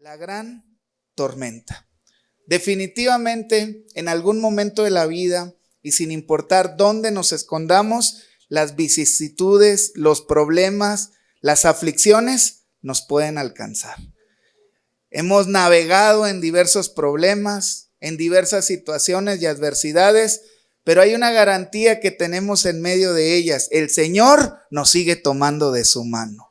La gran tormenta. Definitivamente, en algún momento de la vida, y sin importar dónde nos escondamos, las vicisitudes, los problemas, las aflicciones nos pueden alcanzar. Hemos navegado en diversos problemas, en diversas situaciones y adversidades, pero hay una garantía que tenemos en medio de ellas: el Señor nos sigue tomando de su mano.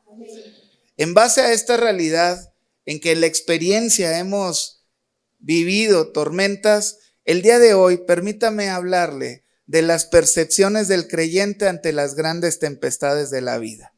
En base a esta realidad, en que en la experiencia hemos vivido tormentas, el día de hoy permítame hablarle de las percepciones del creyente ante las grandes tempestades de la vida.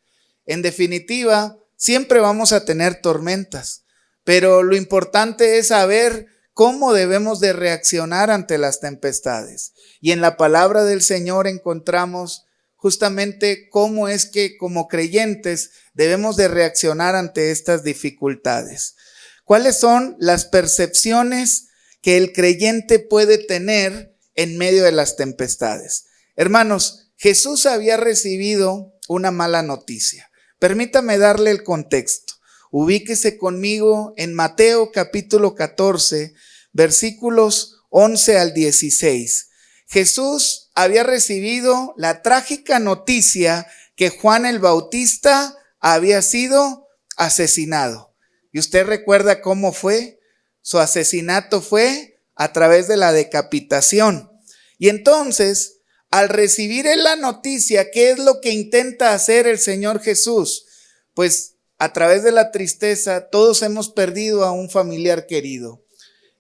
En definitiva, siempre vamos a tener tormentas, pero lo importante es saber cómo debemos de reaccionar ante las tempestades. Y en la palabra del Señor encontramos justamente cómo es que como creyentes debemos de reaccionar ante estas dificultades. ¿Cuáles son las percepciones que el creyente puede tener en medio de las tempestades? Hermanos, Jesús había recibido una mala noticia. Permítame darle el contexto. Ubíquese conmigo en Mateo capítulo 14, versículos 11 al 16. Jesús había recibido la trágica noticia que Juan el Bautista había sido asesinado. ¿Y usted recuerda cómo fue? Su asesinato fue a través de la decapitación. Y entonces, al recibir él la noticia, ¿qué es lo que intenta hacer el Señor Jesús? Pues a través de la tristeza, todos hemos perdido a un familiar querido.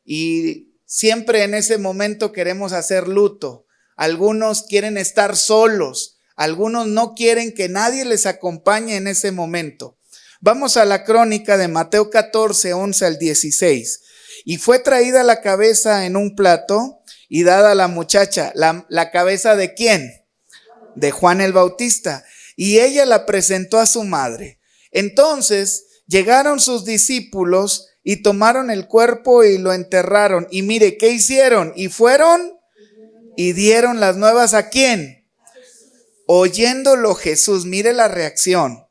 Y siempre en ese momento queremos hacer luto. Algunos quieren estar solos. Algunos no quieren que nadie les acompañe en ese momento. Vamos a la crónica de Mateo 14, 11 al 16. Y fue traída la cabeza en un plato y dada a la muchacha. ¿La cabeza de quién? De Juan el Bautista. Y ella la presentó a su madre. Entonces llegaron sus discípulos y tomaron el cuerpo y lo enterraron. Y mire, ¿qué hicieron? Y fueron y dieron las nuevas ¿a quién? Oyéndolo Jesús, mire la reacción.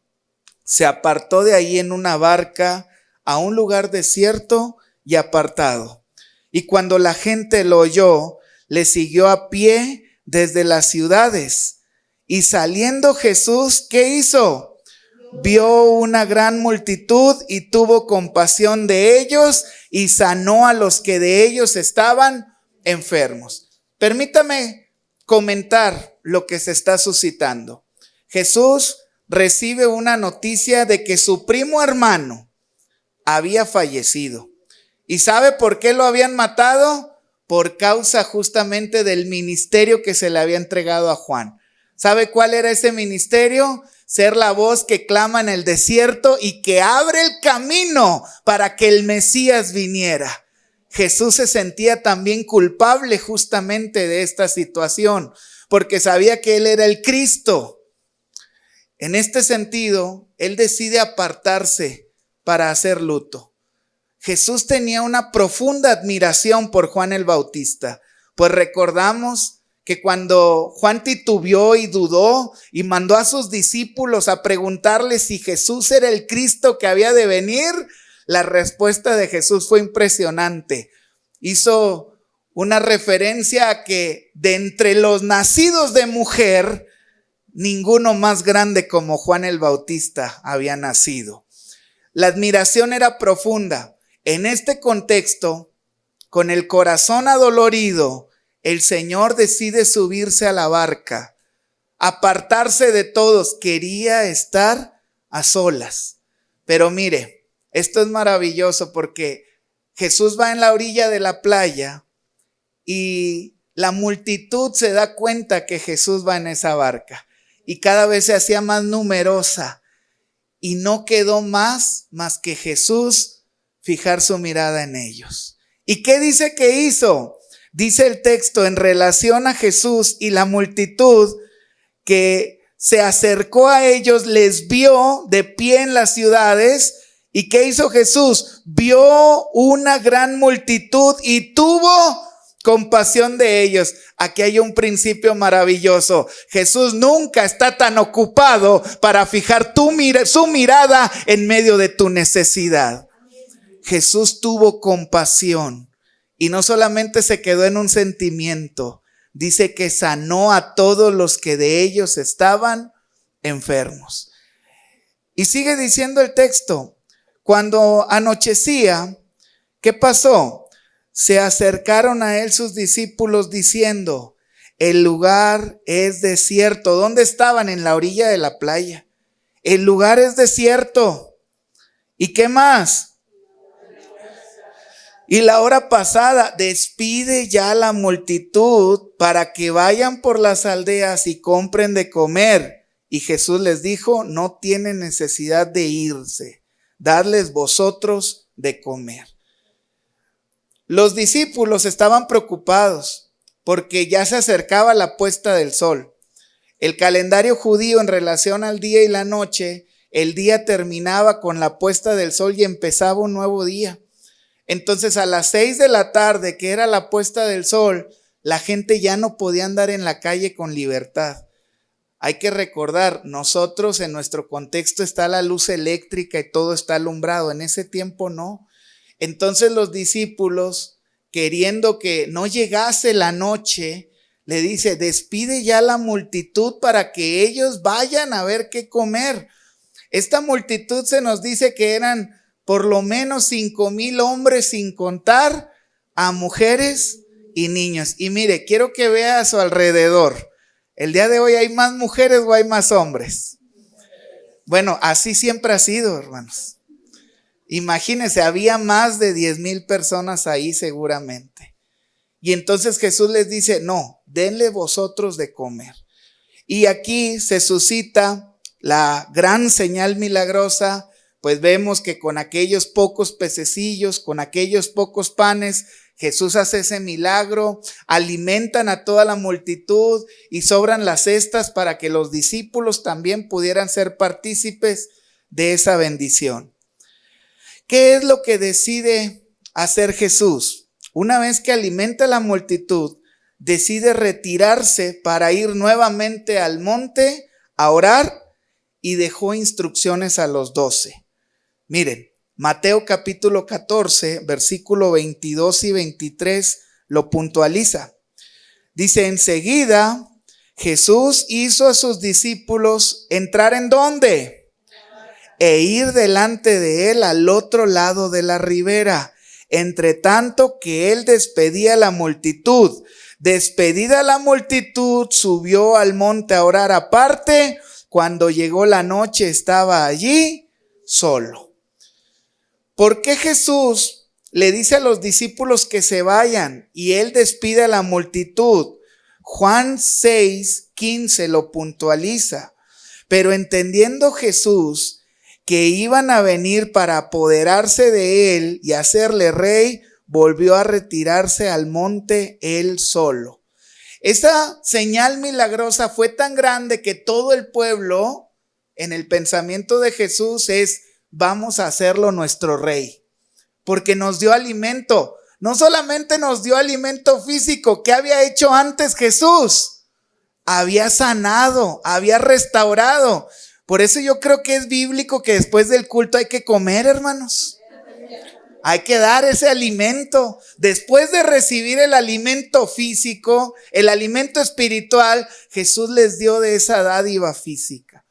Se apartó de ahí en una barca a un lugar desierto y apartado. Y cuando la gente lo oyó, le siguió a pie desde las ciudades. Y saliendo Jesús, ¿qué hizo? Vio una gran multitud y tuvo compasión de ellos y sanó a los que de ellos estaban enfermos. Permítame comentar lo que se está suscitando. Jesús recibe una noticia de que su primo hermano había fallecido. ¿Y sabe por qué lo habían matado? Por causa justamente del ministerio que se le había entregado a Juan. ¿Sabe cuál era ese ministerio? Ser la voz que clama en el desierto y que abre el camino para que el Mesías viniera. Jesús se sentía también culpable justamente de esta situación, porque sabía que él era el Cristo. En este sentido, él decide apartarse para hacer luto. Jesús tenía una profunda admiración por Juan el Bautista, pues recordamos que cuando Juan titubeó y dudó y mandó a sus discípulos a preguntarle si Jesús era el Cristo que había de venir, la respuesta de Jesús fue impresionante. Hizo una referencia a que de entre los nacidos de mujer, ninguno más grande como Juan el Bautista había nacido. La admiración era profunda. En este contexto, con el corazón adolorido, el Señor decide subirse a la barca, apartarse de todos. Quería estar a solas. Pero mire, esto es maravilloso porque Jesús va en la orilla de la playa y la multitud se da cuenta que Jesús va en esa barca. Y cada vez se hacía más numerosa. Y no quedó más que Jesús fijar su mirada en ellos. ¿Y qué dice que hizo? Dice el texto en relación a Jesús y la multitud que se acercó a ellos, les vio de pie en las ciudades. ¿Y qué hizo Jesús? Vio una gran multitud y tuvo compasión de ellos. Aquí hay un principio maravilloso. Jesús nunca está tan ocupado para fijar su mirada en medio de tu necesidad. Jesús tuvo compasión y no solamente se quedó en un sentimiento, dice que sanó a todos los que de ellos estaban enfermos. Y sigue diciendo el texto, cuando anochecía, ¿qué pasó? Se acercaron a él sus discípulos diciendo, el lugar es desierto. ¿Dónde estaban? En la orilla de la playa. El lugar es desierto. ¿Y qué más? Y la hora pasada, despide ya la multitud para que vayan por las aldeas y compren de comer. Y Jesús les dijo, no tienen necesidad de irse, dadles vosotros de comer. Los discípulos estaban preocupados porque ya se acercaba la puesta del sol. El calendario judío en relación al día y la noche, el día terminaba con la puesta del sol y empezaba un nuevo día. Entonces a las 6 de la tarde, que era la puesta del sol, la gente ya no podía andar en la calle con libertad. Hay que recordar, nosotros en nuestro contexto está la luz eléctrica y todo está alumbrado. En ese tiempo no. Entonces los discípulos, queriendo que no llegase la noche, le dice, despide ya la multitud para que ellos vayan a ver qué comer. Esta multitud se nos dice que eran por lo menos 5,000 hombres, sin contar a mujeres y niños. Y mire, quiero que vea a su alrededor. El día de hoy, ¿hay más mujeres o hay más hombres? Bueno, así siempre ha sido, hermanos. Imagínense, había más de 10,000 personas ahí seguramente. Y entonces Jesús les dice, no, denle vosotros de comer. Y aquí se suscita la gran señal milagrosa. Pues vemos que con aquellos pocos pececillos, con aquellos pocos panes, Jesús hace ese milagro, alimentan a toda la multitud y sobran las cestas para que los discípulos también pudieran ser partícipes de esa bendición. ¿Qué es lo que decide hacer Jesús? Una vez que alimenta a la multitud, decide retirarse para ir nuevamente al monte a orar y dejó instrucciones a los 12. Miren, Mateo capítulo 14, versículo 22 y 23 lo puntualiza. Dice, enseguida Jesús hizo a sus discípulos entrar ¿en dónde? E ir delante de él al otro lado de la ribera, entre tanto que él despedía a la multitud. Despedida la multitud, subió al monte a orar aparte. Cuando llegó la noche estaba allí solo. ¿Por qué Jesús le dice a los discípulos que se vayan y él despide a la multitud? Juan 6:15 lo puntualiza. Pero entendiendo Jesús que iban a venir para apoderarse de él y hacerle rey, volvió a retirarse al monte él solo. Esa señal milagrosa fue tan grande que todo el pueblo, en el pensamiento de Jesús, es: vamos a hacerlo nuestro rey, porque nos dio alimento. No solamente nos dio alimento físico, ¿qué había hecho antes Jesús? Había sanado, había restaurado. Por eso yo creo que es bíblico que después del culto hay que comer, hermanos. Hay que dar ese alimento. Después de recibir el alimento físico, el alimento espiritual, Jesús les dio de esa dádiva física.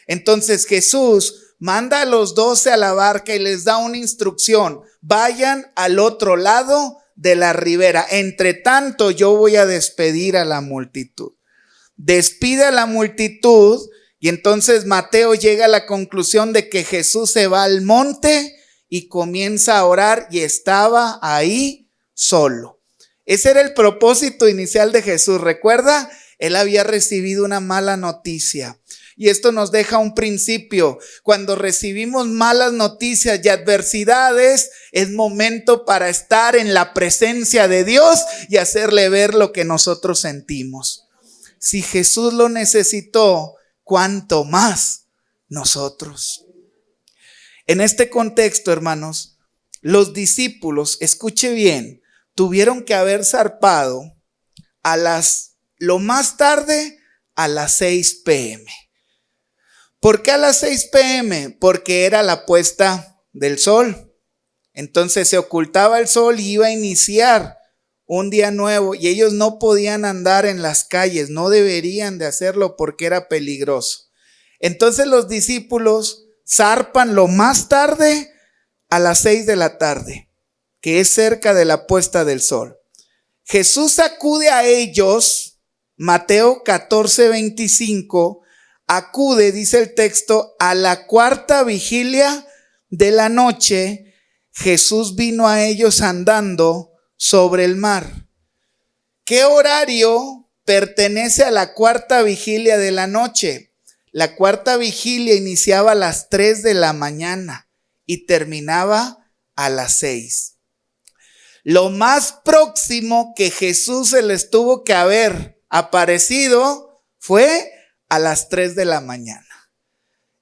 Entonces Jesús manda a los 12 a la barca y les da una instrucción: vayan al otro lado de la ribera. Entre tanto, yo voy a despedir a la multitud. Despide a la multitud y entonces Mateo llega a la conclusión de que Jesús se va al monte y comienza a orar y estaba ahí solo. Ese era el propósito inicial de Jesús. ¿Recuerda? Él había recibido una mala noticia. Y esto nos deja un principio. Cuando recibimos malas noticias y adversidades, es momento para estar en la presencia de Dios y hacerle ver lo que nosotros sentimos. Si Jesús lo necesitó, ¿cuánto más nosotros? En este contexto, hermanos, los discípulos, escuche bien, tuvieron que haber zarpado lo más tarde a las 6 p.m. ¿Por qué a las 6 p.m.? Porque era la puesta del sol. Entonces se ocultaba el sol y iba a iniciar un día nuevo y ellos no podían andar en las calles, no deberían de hacerlo porque era peligroso. Entonces los discípulos zarpan lo más tarde a las 6 de la tarde, que es cerca de la puesta del sol. Jesús acude a ellos, Mateo 14:25, acude, dice el texto, a la cuarta vigilia de la noche. Jesús vino a ellos andando sobre el mar. ¿Qué horario pertenece a la cuarta vigilia de la noche? La cuarta vigilia iniciaba a las 3 de la mañana y terminaba a las 6. Lo más próximo que Jesús se les tuvo que haber aparecido fue a las 3 de la mañana.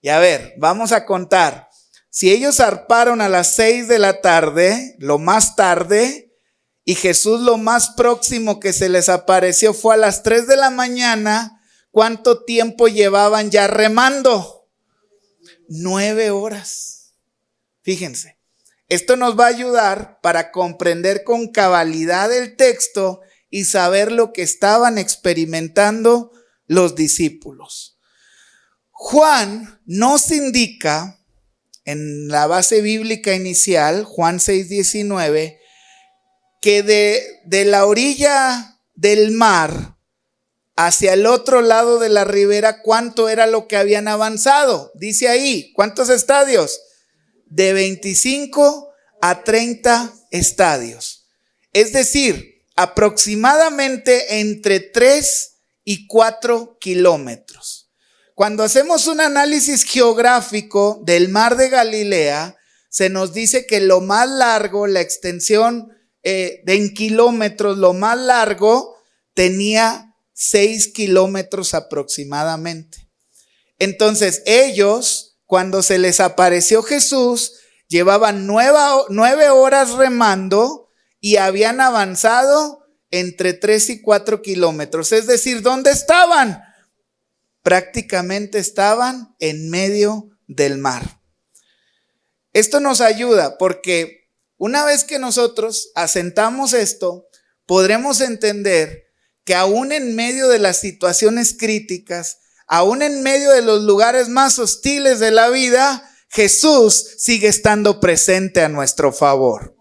Y a ver, vamos a contar. Si ellos zarparon a las 6 de la tarde, lo más tarde, y Jesús lo más próximo que se les apareció fue a las 3 de la mañana, ¿cuánto tiempo llevaban ya remando? 9 horas. Fíjense, esto nos va a ayudar para comprender con cabalidad el texto y saber lo que estaban experimentando los discípulos. Juan nos indica en la base bíblica inicial, Juan 6:19, que de la orilla del mar hacia el otro lado de la ribera, ¿cuánto era lo que habían avanzado? Dice ahí, ¿cuántos estadios? De 25 a 30 estadios. Es decir, aproximadamente entre 3 y 4 kilómetros. Cuando hacemos un análisis geográfico del mar de Galilea, se nos dice que lo más largo, la extensión en kilómetros, lo más largo tenía 6 kilómetros aproximadamente. Entonces ellos, cuando se les apareció Jesús, llevaban 9 horas remando y habían avanzado entre 3 y 4 kilómetros. Es decir, ¿dónde estaban? Prácticamente estaban en medio del mar. Esto nos ayuda porque una vez que nosotros asentamos esto, podremos entender que aún en medio de las situaciones críticas, aún en medio de los lugares más hostiles de la vida, Jesús sigue estando presente a nuestro favor.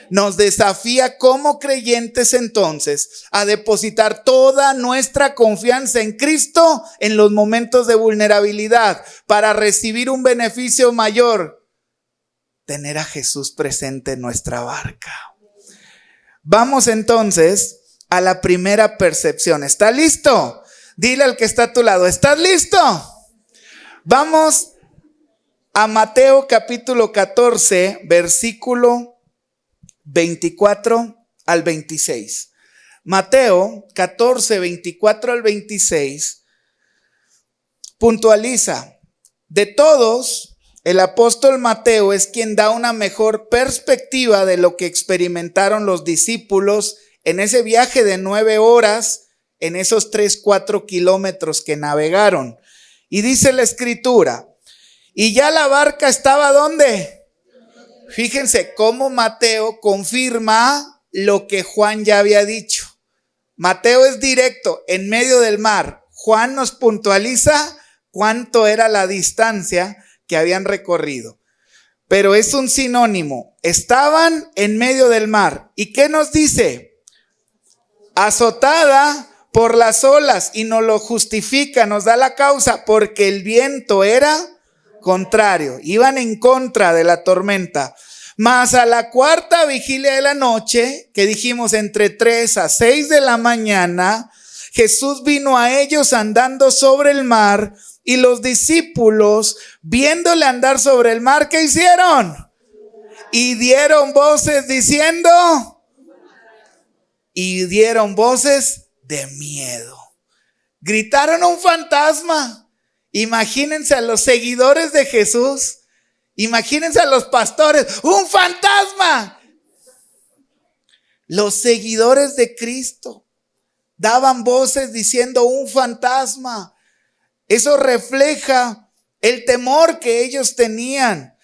Nos desafía como creyentes entonces a depositar toda nuestra confianza en Cristo en los momentos de vulnerabilidad para recibir un beneficio mayor, tener a Jesús presente en nuestra barca. Vamos entonces a la primera percepción. ¿Está listo? Dile al que está a tu lado, ¿estás listo? Vamos a Mateo capítulo 14, versículo 24 al 26. Mateo 14, 24 al 26 puntualiza: de todos, el apóstol Mateo es quien da una mejor perspectiva de lo que experimentaron los discípulos en ese viaje de 9 horas, en esos 3-4 kilómetros que navegaron. Y dice la escritura, y ya la barca estaba ¿dónde? Fíjense cómo Mateo confirma lo que Juan ya había dicho. Mateo es directo, en medio del mar. Juan nos puntualiza cuánto era la distancia que habían recorrido. Pero es un sinónimo. Estaban en medio del mar. ¿Y qué nos dice? Azotada por las olas, y nos lo justifica, nos da la causa, porque el viento era contrario, iban en contra de la tormenta. Mas a la cuarta vigilia de la noche, que dijimos entre 3 a 6 de la mañana, Jesús vino a ellos andando sobre el mar, y los discípulos, viéndole andar sobre el mar, ¿qué hicieron? Y dieron voces diciendo, y dieron voces de miedo. Gritaron a un fantasma. Imagínense a los seguidores de Jesús. Imagínense a los pastores. ¡Un fantasma! Los seguidores de Cristo daban voces diciendo un fantasma. Eso refleja el temor que ellos tenían.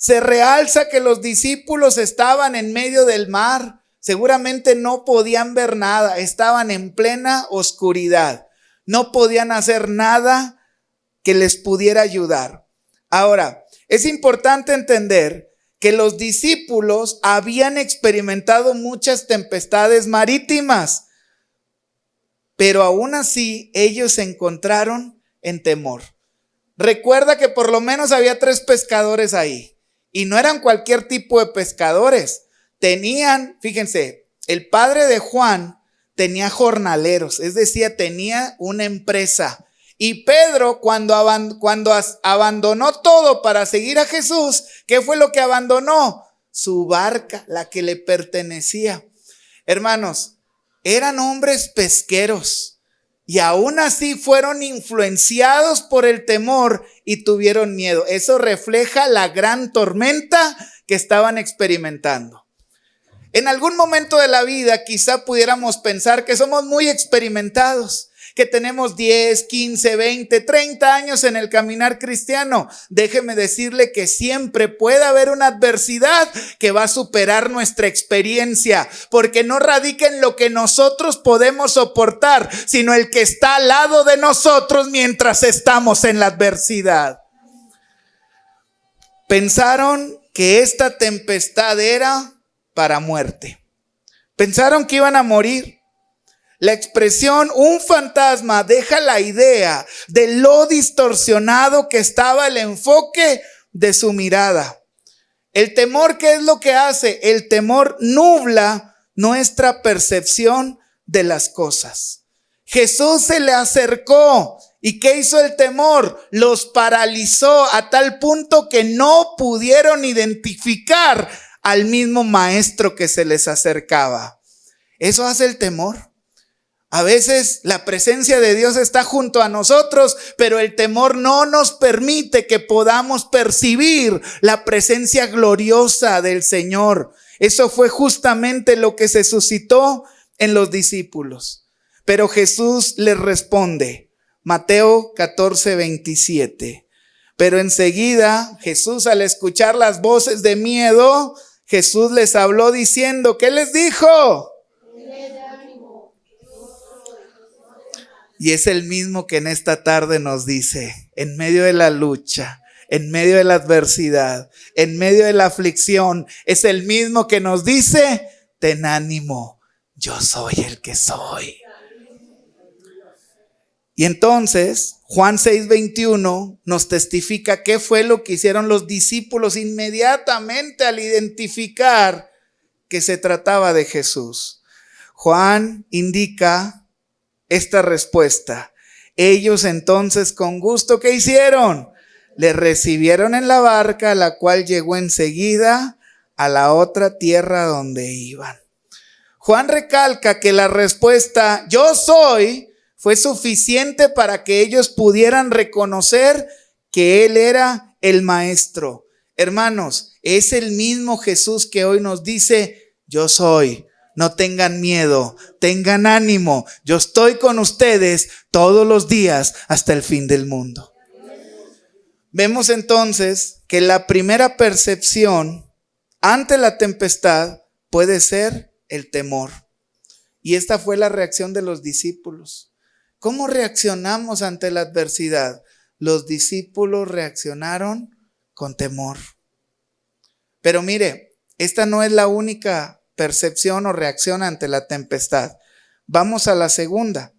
Se realza que los discípulos estaban en medio del mar. Seguramente no podían ver nada, estaban en plena oscuridad. No podían hacer nada que les pudiera ayudar. Ahora, es importante entender que los discípulos habían experimentado muchas tempestades marítimas, pero aún así ellos se encontraron en temor. Recuerda que por lo menos había 3 pescadores ahí, y no eran cualquier tipo de pescadores. Tenían, fíjense, el padre de Juan tenía jornaleros, es decir, tenía una empresa. Y Pedro, cuando abandonó todo para seguir a Jesús, ¿qué fue lo que abandonó? Su barca, la que le pertenecía. Hermanos, eran hombres pesqueros y aún así fueron influenciados por el temor y tuvieron miedo. Eso refleja la gran tormenta que estaban experimentando. En algún momento de la vida quizá pudiéramos pensar que somos muy experimentados, que tenemos 10, 15, 20, 30 años en el caminar cristiano. Déjeme decirle que siempre puede haber una adversidad que va a superar nuestra experiencia, porque no radica en lo que nosotros podemos soportar, sino el que está al lado de nosotros mientras estamos en la adversidad. Pensaron que esta tempestad era para muerte. Pensaron que iban a morir. La expresión un fantasma deja la idea de lo distorsionado que estaba el enfoque de su mirada. El temor, ¿qué es lo que hace? El temor nubla nuestra percepción de las cosas. Jesús se le acercó. ¿Y qué hizo el temor? Los paralizó a tal punto que no pudieron identificar al mismo maestro que se les acercaba. Eso hace el temor. A veces la presencia de Dios está junto a nosotros, pero el temor no nos permite que podamos percibir la presencia gloriosa del Señor. Eso fue justamente lo que se suscitó en los discípulos. Pero Jesús les responde, Mateo 14:27. Pero enseguida Jesús, al escuchar las voces de miedo, Jesús les habló diciendo, ¿qué les dijo? Y es el mismo que en esta tarde nos dice, en medio de la lucha, en medio de la adversidad, en medio de la aflicción, es el mismo que nos dice, ten ánimo, yo soy el que soy. Y entonces, Juan 6:21 nos testifica qué fue lo que hicieron los discípulos inmediatamente al identificar que se trataba de Jesús. Juan indica esta respuesta. Ellos entonces con gusto, ¿qué hicieron? Le recibieron en la barca, la cual llegó enseguida a la otra tierra donde iban. Juan recalca que la respuesta, yo soy, fue suficiente para que ellos pudieran reconocer que Él era el Maestro. Hermanos, es el mismo Jesús que hoy nos dice, yo soy. No tengan miedo, tengan ánimo. Yo estoy con ustedes todos los días hasta el fin del mundo. Vemos entonces que la primera percepción ante la tempestad puede ser el temor. Y esta fue la reacción de los discípulos. ¿Cómo reaccionamos ante la adversidad? Los discípulos reaccionaron con temor. Pero mire, esta no es la única percepción o reacción ante la tempestad. Vamos a la segunda.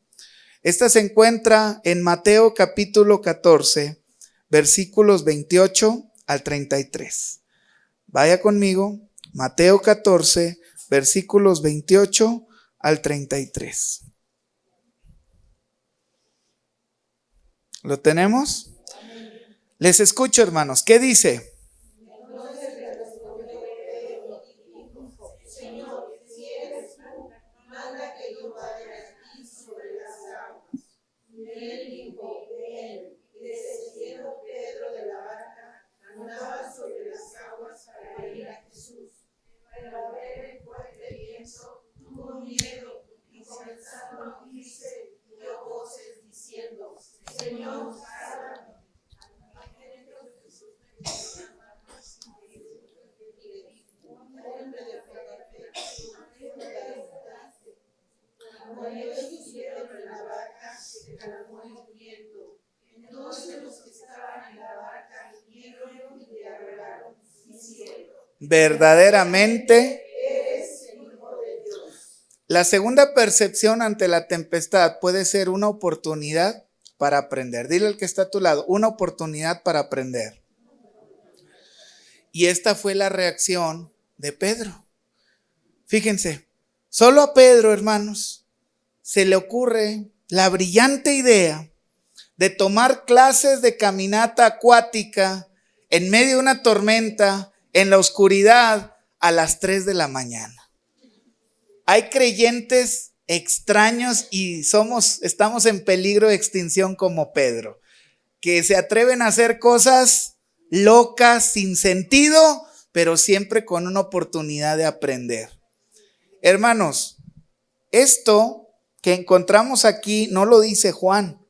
Esta se encuentra en Mateo capítulo 14, versículos 28 al 33. Vaya conmigo, Mateo 14, versículos 28 al 33. ¿Lo tenemos? Les escucho, hermanos. ¿Qué dice? verdaderamente. La segunda percepción ante la tempestad puede ser una oportunidad para aprender. Dile al que está a tu lado, una oportunidad para aprender. Y esta fue la reacción de Pedro. Fíjense, solo a Pedro, hermanos, se le ocurre la brillante idea de tomar clases de caminata acuática en medio de una tormenta, en la oscuridad, a las 3 de la mañana. Hay creyentes extraños y estamos en peligro de extinción como Pedro, que se atreven a hacer cosas locas, sin sentido, pero siempre con una oportunidad de aprender. Hermanos, esto que encontramos aquí no lo dice Juan,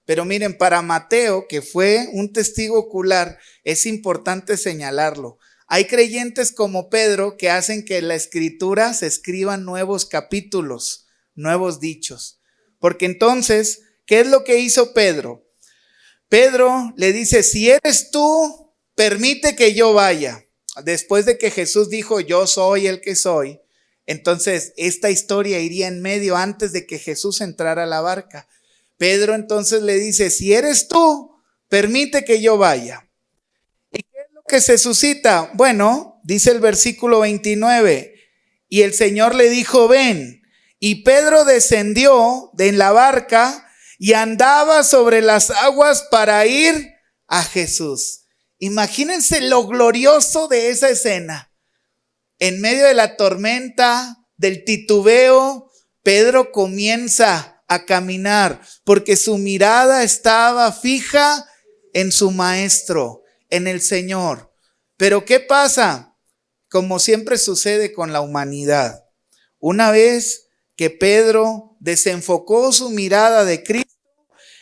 pero miren, para Mateo, que fue un testigo ocular, es importante señalarlo. Hay creyentes como Pedro que hacen que en la escritura se escriban nuevos capítulos, nuevos dichos. Porque entonces, ¿qué es lo que hizo Pedro? Pedro le dice, si eres tú, permite que yo vaya. Después de que Jesús dijo, yo soy el que soy, entonces esta historia iría en medio antes de que Jesús entrara a la barca. Pedro entonces le dice, si eres tú, permite que yo vaya. ¿Y qué es lo que se suscita? Bueno, dice el versículo 29, y el Señor le dijo, ven. Y Pedro descendió de la barca y andaba sobre las aguas para ir a Jesús. Imagínense lo glorioso de esa escena. En medio de la tormenta, del titubeo, Pedro comienza a caminar porque su mirada estaba fija en su maestro, en el Señor. Pero ¿qué pasa? Como siempre sucede con la humanidad. Una vez que Pedro desenfocó su mirada de Cristo,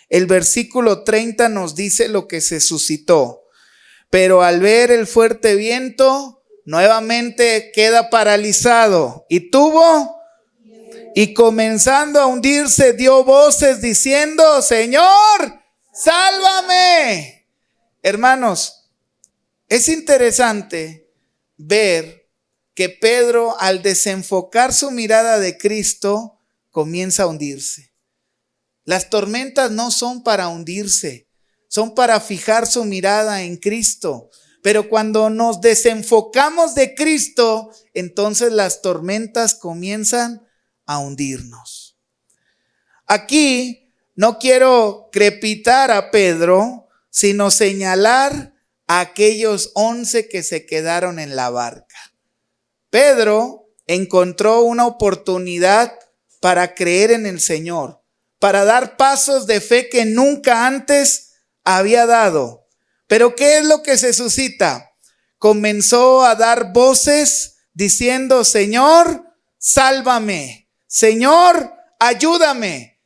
el versículo 30 nos dice lo que se suscitó. Pero al ver el fuerte viento, nuevamente queda paralizado y comenzando a hundirse, dio voces diciendo, Señor, sálvame. Hermanos, es interesante ver que Pedro, al desenfocar su mirada de Cristo, comienza a hundirse. Las tormentas no son para hundirse, son para fijar su mirada en Cristo. Pero cuando nos desenfocamos de Cristo, entonces las tormentas comienzan a hundirnos. Aquí no quiero crepitar a Pedro, sino señalar a aquellos 11 que se quedaron en la barca. Pedro encontró una oportunidad para creer en el Señor, para dar pasos de fe que nunca antes había dado. Pero ¿qué es lo que se suscita? Comenzó a dar voces diciendo, Señor, sálvame. Señor, ayúdame.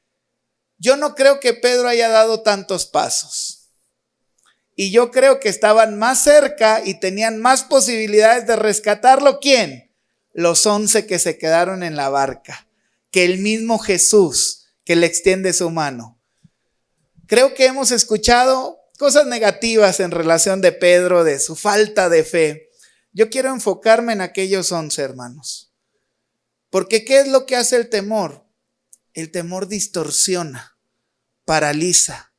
Yo no creo que Pedro haya dado tantos pasos. Y yo creo que estaban más cerca y tenían más posibilidades de rescatarlo. ¿Quién? Los 11 que se quedaron en la barca. Que el mismo Jesús que le extiende su mano. Creo que hemos escuchado cosas negativas en relación de Pedro, de su falta de fe. Yo quiero enfocarme en aquellos 11 hermanos. Porque ¿qué es lo que hace el temor? El temor distorsiona, paraliza,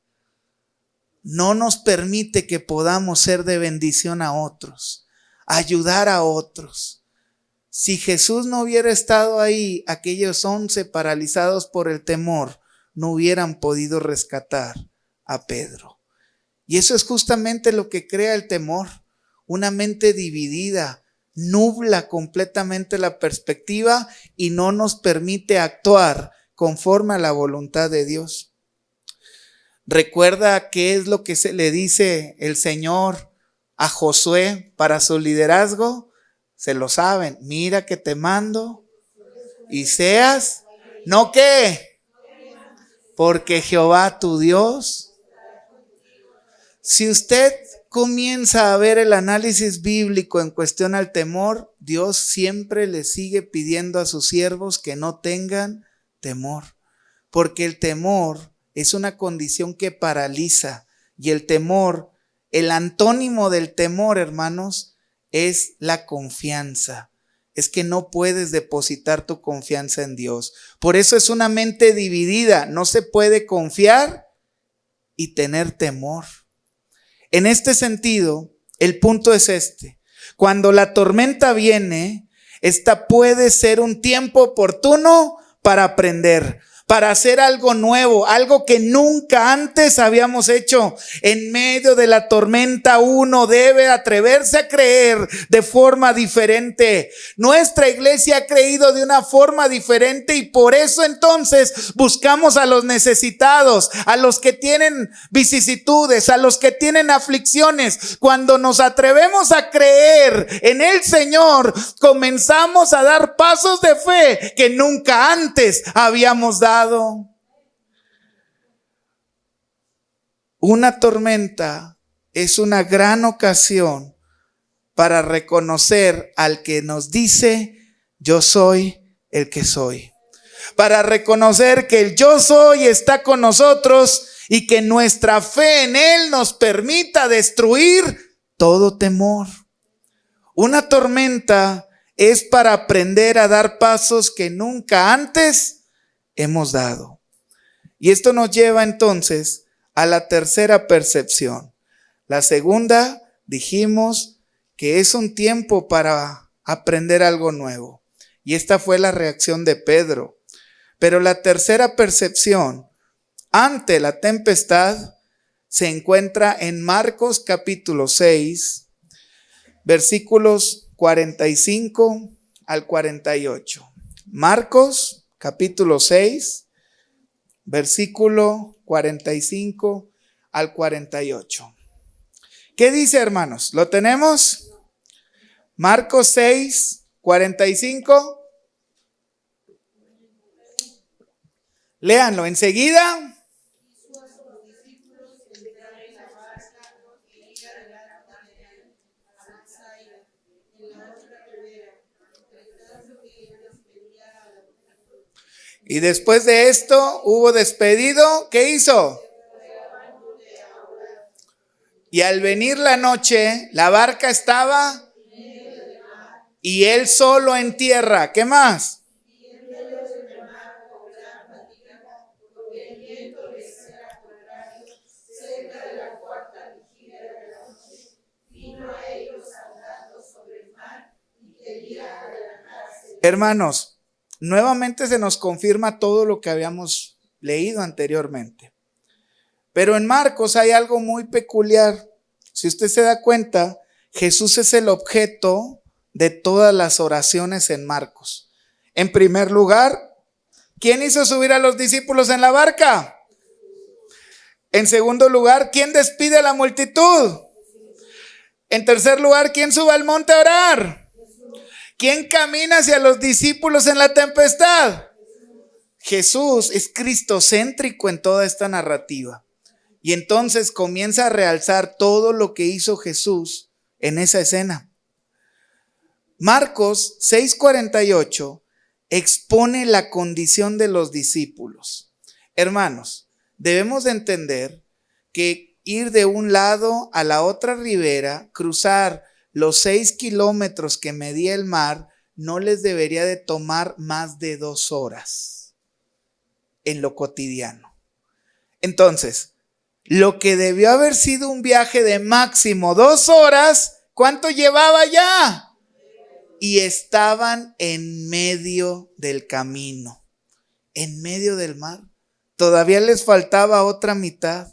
no nos permite que podamos ser de bendición a otros, ayudar a otros. Si Jesús no hubiera estado ahí, aquellos 11 paralizados por el temor no hubieran podido rescatar a Pedro. Y eso es justamente lo que crea el temor, una mente dividida. Nubla completamente la perspectiva y no nos permite actuar conforme a la voluntad de Dios. Recuerda qué es lo que se le dice el Señor a Josué para su liderazgo. Se lo saben. Mira que te mando y seas, ¿no qué? Porque Jehová tu Dios. Si usted comienza a ver el análisis bíblico en cuestión al temor, Dios siempre le sigue pidiendo a sus siervos que no tengan temor, porque el temor es una condición que paraliza y el temor, el antónimo del temor, hermanos, es la confianza. Es que no puedes depositar tu confianza en Dios. Por eso es una mente dividida. No se puede confiar y tener temor. En este sentido, el punto es este. Cuando la tormenta viene, esta puede ser un tiempo oportuno para aprender, para hacer algo nuevo, algo que nunca antes habíamos hecho. En medio de la tormenta uno debe atreverse a creer de forma diferente. Nuestra iglesia ha creído de una forma diferente y por eso entonces buscamos a los necesitados, a los que tienen vicisitudes, a los que tienen aflicciones. Cuando nos atrevemos a creer en el Señor, comenzamos a dar pasos de fe que nunca antes habíamos dado. Una tormenta es una gran ocasión para reconocer al que nos dice: yo soy el que soy. Para reconocer que el yo soy está con nosotros y que nuestra fe en Él nos permita destruir todo temor. Una tormenta es para aprender a dar pasos que nunca antes hemos dado. Y esto nos lleva entonces a la tercera percepción. La segunda, dijimos que es un tiempo para aprender algo nuevo. Y esta fue la reacción de Pedro. Pero la tercera percepción ante la tempestad se encuentra en Marcos capítulo 6, versículos 45 al 48. Marcos capítulo 6, versículo 45 al 48. ¿Qué dice, hermanos? ¿Lo tenemos? Marcos 6, 45. Léanlo enseguida. Y después de esto hubo despedido. ¿Qué hizo? Y al venir la noche, la barca estaba y él solo en tierra. ¿Qué más? Hermanos, nuevamente se nos confirma todo lo que habíamos leído anteriormente. Pero en Marcos hay algo muy peculiar. Si usted se da cuenta, Jesús es el objeto de todas las oraciones en Marcos. En primer lugar, ¿quién hizo subir a los discípulos en la barca? En segundo lugar, ¿quién despide a la multitud? En tercer lugar, ¿quién sube al monte a orar? ¿Quién camina hacia los discípulos en la tempestad? Jesús es cristocéntrico en toda esta narrativa. Y entonces comienza a realzar todo lo que hizo Jesús en esa escena. Marcos 6:48 expone la condición de los discípulos. Hermanos, debemos de entender que ir de un lado a la otra ribera, cruzar los 6 kilómetros que medía el mar, no les debería de tomar más de 2 horas en lo cotidiano. Entonces, lo que debió haber sido un viaje de máximo 2 horas, ¿cuánto llevaba ya? Y estaban en medio del camino, en medio del mar. Todavía les faltaba otra mitad.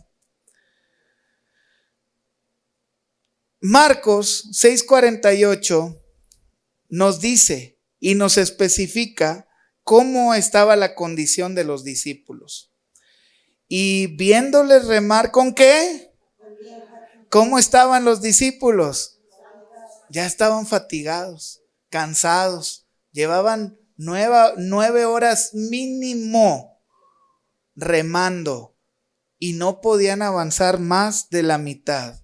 Marcos 6:48 nos dice y nos especifica cómo estaba la condición de los discípulos. Y viéndoles remar, ¿con qué? ¿Cómo estaban los discípulos? Ya estaban fatigados, cansados. Llevaban 9 horas mínimo remando y no podían avanzar más de la mitad.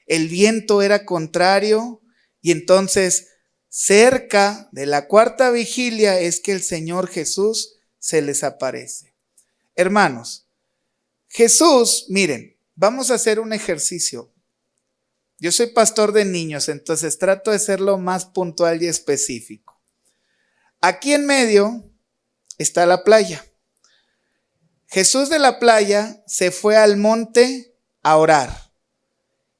El viento era contrario y entonces cerca de la cuarta vigilia es que el Señor Jesús se les aparece. Hermanos, Jesús, miren, vamos a hacer un ejercicio. Yo soy pastor de niños, entonces trato de ser lo más puntual y específico. Aquí en medio está la playa. Jesús de la playa se fue al monte a orar.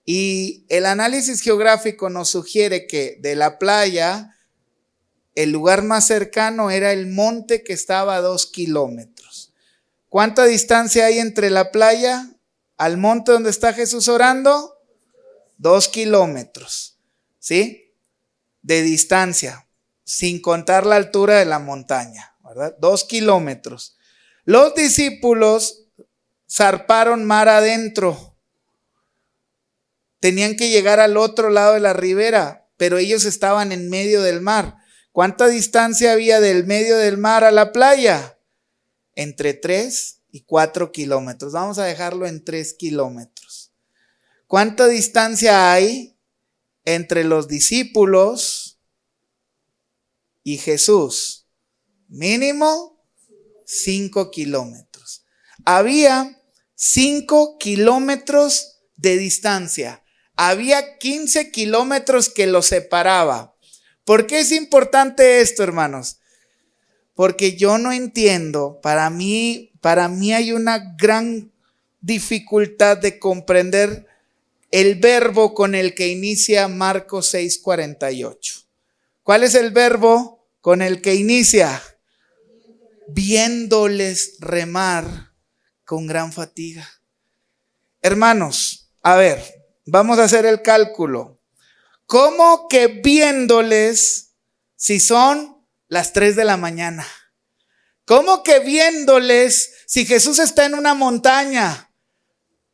Y el análisis geográfico nos sugiere que de la playa, el lugar más cercano era el monte que estaba a 2 kilómetros. ¿Cuánta distancia hay entre la playa al monte donde está Jesús orando? 2 kilómetros, ¿sí? De distancia, sin contar la altura de la montaña, ¿verdad? 2 kilómetros. Los discípulos zarparon mar adentro. Tenían que llegar al otro lado de la ribera, pero ellos estaban en medio del mar. ¿Cuánta distancia había del medio del mar a la playa? Entre 3 y 4 kilómetros. Vamos a dejarlo en 3 kilómetros. ¿Cuánta distancia hay entre los discípulos y Jesús? Mínimo 5 kilómetros. Había 5 kilómetros de distancia. Había 15 kilómetros que los separaba. ¿Por qué es importante esto, hermanos? Porque yo no entiendo, para mí hay una gran dificultad de comprender el verbo con el que inicia Marcos 6:48. ¿Cuál es el verbo con el que inicia? Viéndoles remar con gran fatiga. Hermanos, a ver, vamos a hacer el cálculo. ¿Cómo que viéndoles si son las 3 de la mañana? ¿Cómo que viéndoles si Jesús está en una montaña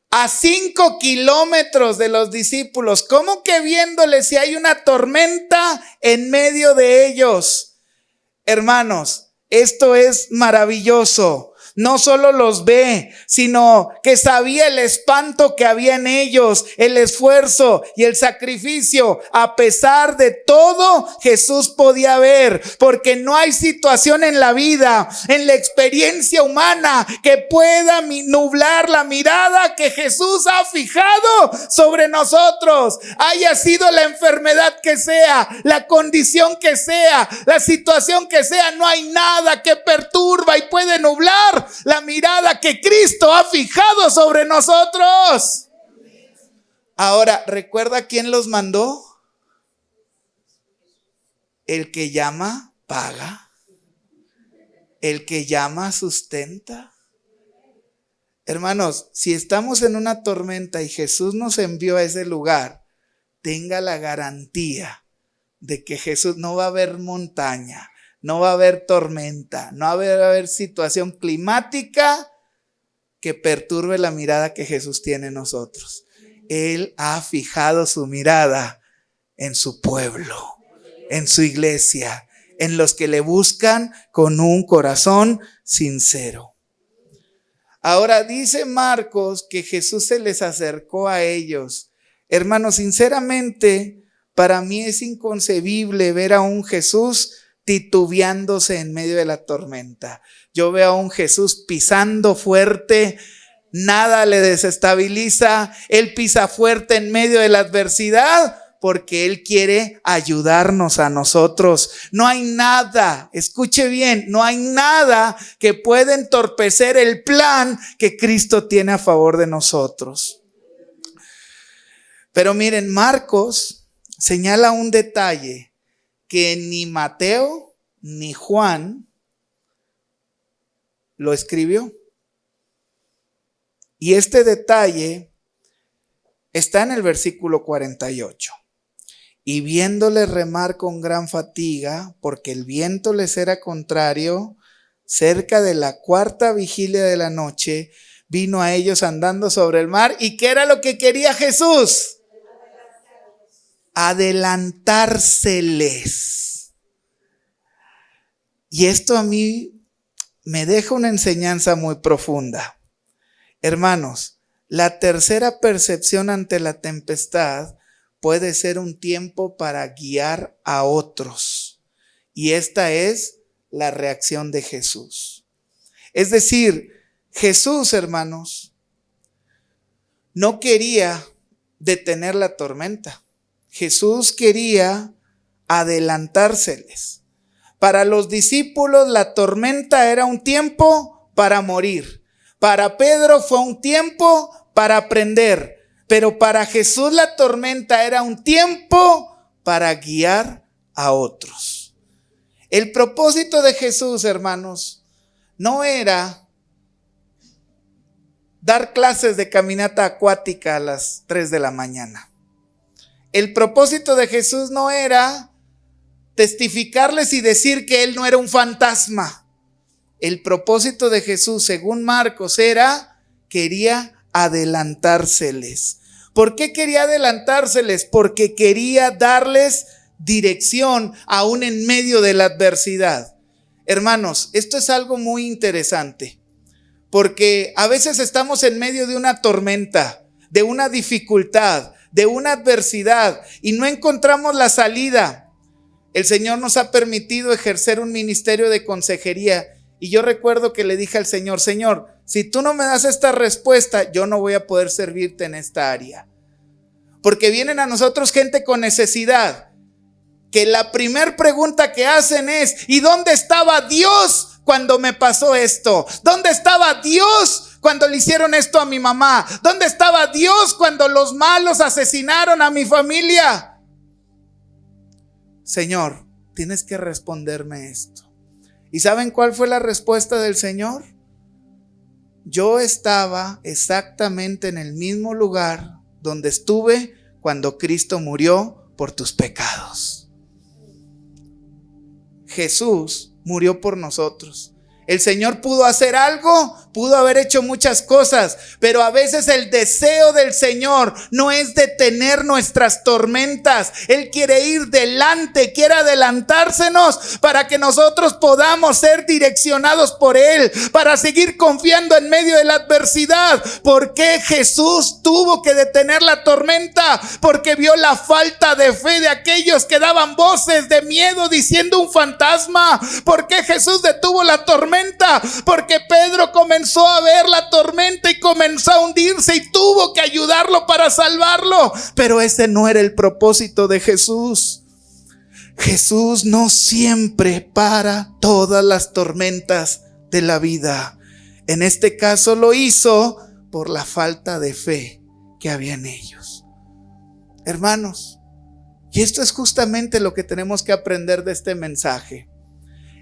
a 5 kilómetros de los discípulos? ¿Cómo que viéndoles si hay una tormenta en medio de ellos? Hermanos, esto es maravilloso. No solo los ve, sino que sabía el espanto que había en ellos, el esfuerzo y el sacrificio. A pesar de todo, Jesús podía ver, porque no hay situación en la vida, en la experiencia humana, que pueda nublar la mirada que Jesús ha fijado sobre nosotros. Haya sido la enfermedad que sea, la condición que sea, la situación que sea, no hay nada que perturba y puede nublar la mirada que Cristo ha fijado sobre nosotros. Ahora, ¿recuerda quién los mandó? El que llama, paga. El que llama, sustenta. Hermanos, si estamos en una tormenta y Jesús nos envió a ese lugar, tenga la garantía de que Jesús, no va a haber montaña, no va a haber tormenta, no va a haber situación climática que perturbe la mirada que Jesús tiene en nosotros. Él ha fijado su mirada en su pueblo, en su iglesia, en los que le buscan con un corazón sincero. Ahora dice Marcos que Jesús se les acercó a ellos. Hermanos, sinceramente, para mí es inconcebible ver a un Jesús titubeándose en medio de la tormenta. Yo veo a un Jesús pisando fuerte, nada le desestabiliza, Él pisa fuerte en medio de la adversidad porque Él quiere ayudarnos a nosotros. No hay nada, escuche bien, no hay nada que pueda entorpecer el plan que Cristo tiene a favor de nosotros. Pero miren, Marcos señala un detalle que ni Mateo ni Juan lo escribió. Y este detalle está en el versículo 48. Y viéndole remar con gran fatiga, porque el viento les era contrario, cerca de la 4ª vigilia de la noche, vino a ellos andando sobre el mar. ¿Y qué era lo que quería Jesús? Adelantárseles. Y esto a mí me deja una enseñanza muy profunda. Hermanos, la tercera percepción ante la tempestad puede ser un tiempo para guiar a otros. Y esta es la reacción de Jesús. Es decir, Jesús, hermanos, no quería detener la tormenta. Jesús quería adelantárseles. Para los discípulos la tormenta era un tiempo para morir. Para Pedro fue un tiempo para aprender. Pero para Jesús la tormenta era un tiempo para guiar a otros. El propósito de Jesús, hermanos, no era dar clases de caminata acuática a las 3 de la mañana. El propósito de Jesús no era testificarles y decir que Él no era un fantasma. El propósito de Jesús, según Marcos, quería adelantárseles. ¿Por qué quería adelantárseles? Porque quería darles dirección aún en medio de la adversidad. Hermanos, esto es algo muy interesante, porque a veces estamos en medio de una tormenta, de una dificultad, de una adversidad y no encontramos la salida. El Señor nos ha permitido ejercer un ministerio de consejería y yo recuerdo que le dije al Señor: Señor, si tú no me das esta respuesta, yo no voy a poder servirte en esta área. Porque vienen a nosotros gente con necesidad, que la primer pregunta que hacen es: ¿y dónde estaba Dios cuando me pasó esto? ¿Dónde estaba Dios cuando le hicieron esto a mi mamá? ¿Dónde estaba Dios cuando los malos asesinaron a mi familia? Señor, tienes que responderme esto. ¿Y saben cuál fue la respuesta del Señor? Yo estaba exactamente en el mismo lugar donde estuve cuando Cristo murió por tus pecados. Jesús murió por nosotros. El Señor pudo hacer algo, pudo haber hecho muchas cosas, pero a veces el deseo del Señor no es detener nuestras tormentas. Él quiere ir delante, quiere adelantársenos para que nosotros podamos ser direccionados por Él, para seguir confiando en medio de la adversidad. ¿Por qué Jesús tuvo que detener la tormenta? Porque vio la falta de fe de aquellos que daban voces de miedo diciendo un fantasma. ¿Por qué Jesús detuvo la tormenta? Porque Pedro comenzó a ver la tormenta y comenzó a hundirse y tuvo que ayudarlo para salvarlo. Pero ese no era el propósito de Jesús. Jesús no siempre para todas las tormentas de la vida. En este caso lo hizo por la falta de fe que había en ellos. Hermanos, y esto es justamente lo que tenemos que aprender de este mensaje.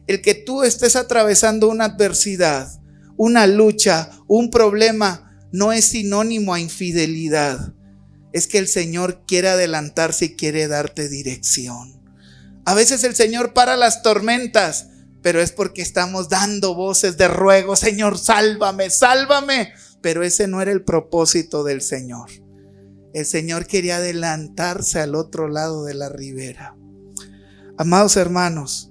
El que tú estés atravesando una adversidad, una lucha, un problema, no es sinónimo a infidelidad. Es que el Señor quiere adelantarse y quiere darte dirección. A veces el Señor para las tormentas, pero es porque estamos dando voces de ruego: Señor, sálvame, sálvame. Pero ese no era el propósito del Señor. El Señor quería adelantarse al otro lado de la ribera. Amados hermanos,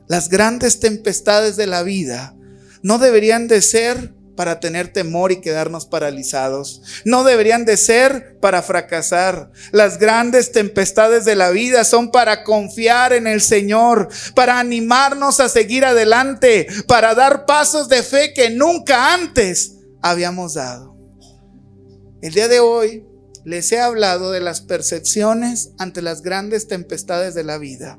las grandes tempestades de la vida no deberían de ser para tener temor y quedarnos paralizados. No deberían de ser para fracasar. Las grandes tempestades de la vida son para confiar en el Señor, para animarnos a seguir adelante, para dar pasos de fe que nunca antes habíamos dado. El día de hoy les he hablado de las percepciones ante las grandes tempestades de la vida.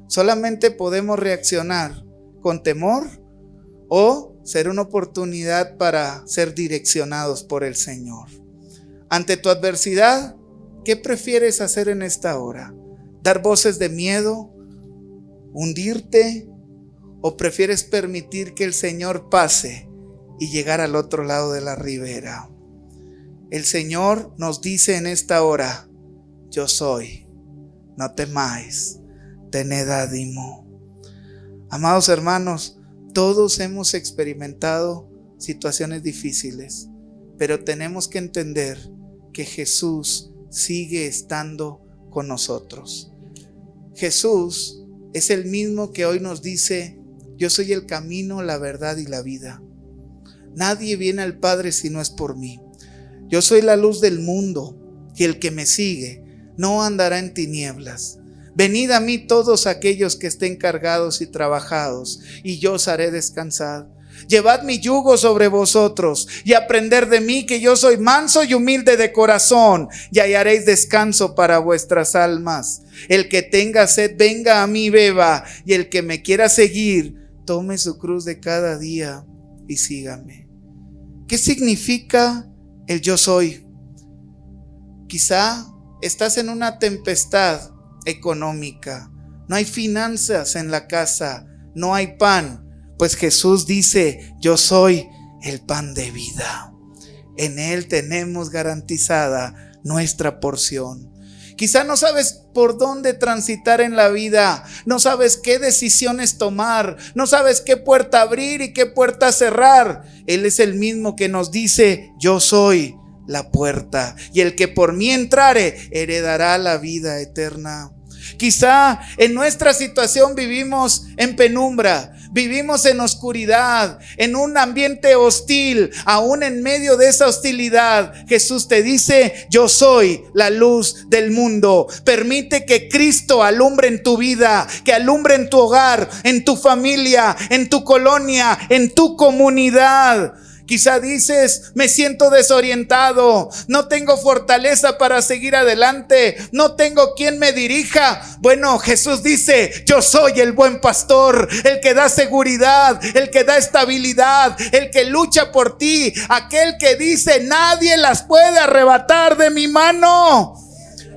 Solamente podemos reaccionar con temor o ser una oportunidad para ser direccionados por el Señor. Ante tu adversidad, ¿qué prefieres hacer en esta hora? ¿Dar voces de miedo? ¿Hundirte? ¿O prefieres permitir que el Señor pase y llegar al otro lado de la ribera? El Señor nos dice en esta hora: yo soy, no temáis. Tened ánimo. Amados hermanos, todos hemos experimentado situaciones difíciles, pero tenemos que entender que Jesús sigue estando con nosotros. Jesús es el mismo que hoy nos dice: yo soy el camino, la verdad y la vida. Nadie viene al Padre si no es por mí. Yo soy la luz del mundo, y el que me sigue no andará en tinieblas. Venid a mí todos aquellos que estén cargados y trabajados, y yo os haré descansar. Llevad mi yugo sobre vosotros y aprender de mí, que yo soy manso y humilde de corazón, y hallaréis descanso para vuestras almas. El que tenga sed, venga a mí y beba, y el que me quiera seguir, tome su cruz de cada día y sígame. ¿Qué significa el yo soy? Quizá estás en una tempestad económica, no hay finanzas en la casa, no hay pan. Pues Jesús dice: yo soy el pan de vida. En Él tenemos garantizada nuestra porción. Quizá no sabes por dónde transitar en la vida, no sabes qué decisiones tomar, no sabes qué puerta abrir y qué puerta cerrar. Él es el mismo que nos dice: yo soy la puerta, y el que por mí entrare heredará la vida eterna. Quizá en nuestra situación vivimos en penumbra, vivimos en oscuridad, en un ambiente hostil. Aún en medio de esa hostilidad, Jesús te dice: yo soy la luz del mundo. Permite que Cristo alumbre en tu vida, que alumbre en tu hogar, en tu familia, en tu colonia, en tu comunidad. Quizá dices: me siento desorientado, no tengo fortaleza para seguir adelante, no tengo quien me dirija. Bueno, Jesús dice: yo soy el buen pastor, el que da seguridad, el que da estabilidad, el que lucha por ti, aquel que dice: nadie las puede arrebatar de mi mano.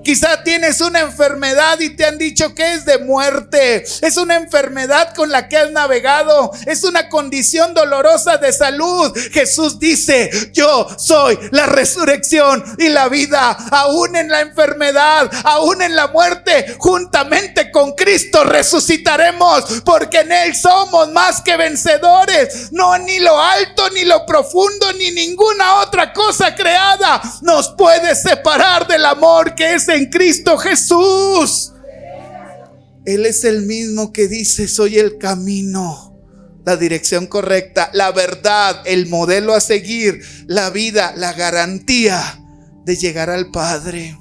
Quizá tienes una enfermedad y te han dicho que es de muerte. Es una enfermedad con la que has navegado. Es una condición dolorosa de salud. Jesús dice: yo soy la resurrección y la vida. Aún en la enfermedad, aún en la muerte, juntamente con Cristo resucitaremos, porque en Él somos más que vencedores. No, ni lo alto, ni lo profundo, ni ninguna otra cosa creada nos puede separar del amor que es en Cristo Jesús. Él es el mismo que dice: soy el camino, la dirección correcta, la verdad, el modelo a seguir, la vida, la garantía de llegar al Padre.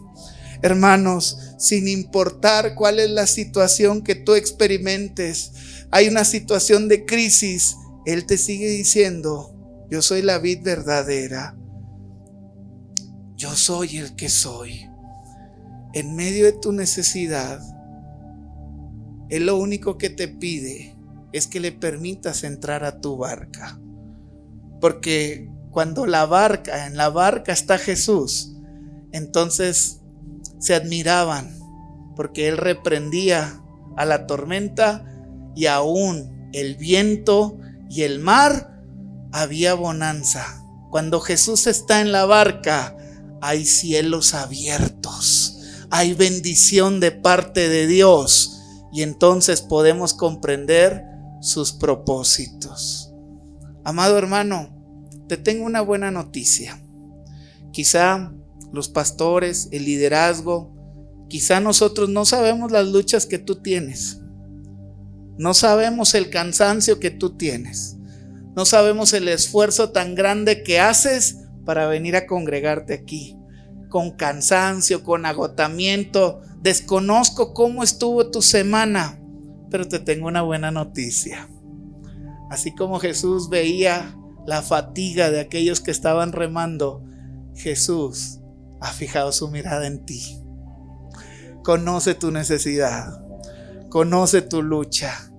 Hermanos, sin importar cuál es la situación que tú experimentes, hay una situación de crisis, Él te sigue diciendo: yo soy la vid verdadera, yo soy el que soy. En medio de tu necesidad, Él lo único que te pide es que le permitas entrar a tu barca. Porque cuando en la barca está Jesús, entonces se admiraban, porque Él reprendía a la tormenta, y aún el viento y el mar había bonanza. Cuando Jesús está en la barca, hay cielos abiertos, hay bendición de parte de Dios, y entonces podemos comprender sus propósitos. Amado hermano, te tengo una buena noticia. Quizá los pastores, el liderazgo, quizá nosotros no sabemos las luchas que tú tienes, no sabemos el cansancio que tú tienes, no sabemos el esfuerzo tan grande que haces para venir a congregarte aquí, con cansancio, con agotamiento. Desconozco cómo estuvo tu semana, pero te tengo una buena noticia. Así como Jesús veía la fatiga de aquellos que estaban remando, Jesús ha fijado su mirada en ti. Conoce tu necesidad, conoce tu lucha,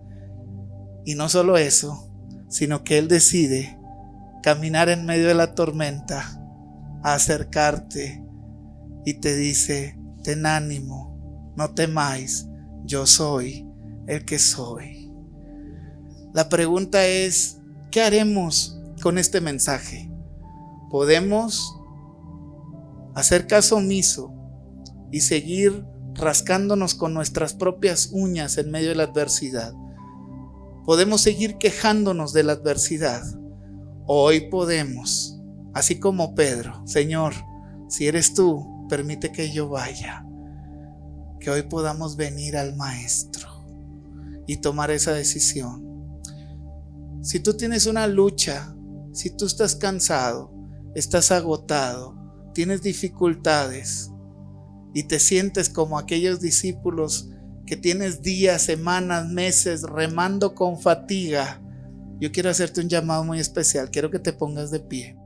y no solo eso, sino que Él decide caminar en medio de la tormenta, a acercarte, y te dice: ten ánimo, no temáis, yo soy el que soy. La pregunta es: ¿qué haremos con este mensaje? ¿Podemos hacer caso omiso y seguir rascándonos con nuestras propias uñas en medio de la adversidad? ¿Podemos seguir quejándonos de la adversidad? Hoy podemos, así como Pedro: Señor, si eres tú, permite que yo vaya. Que hoy podamos venir al Maestro y tomar esa decisión. Si tú tienes una lucha, si tú estás cansado, estás agotado, tienes dificultades y te sientes como aquellos discípulos que tienes días, semanas, meses remando con fatiga, yo quiero hacerte un llamado muy especial. Quiero que te pongas de pie.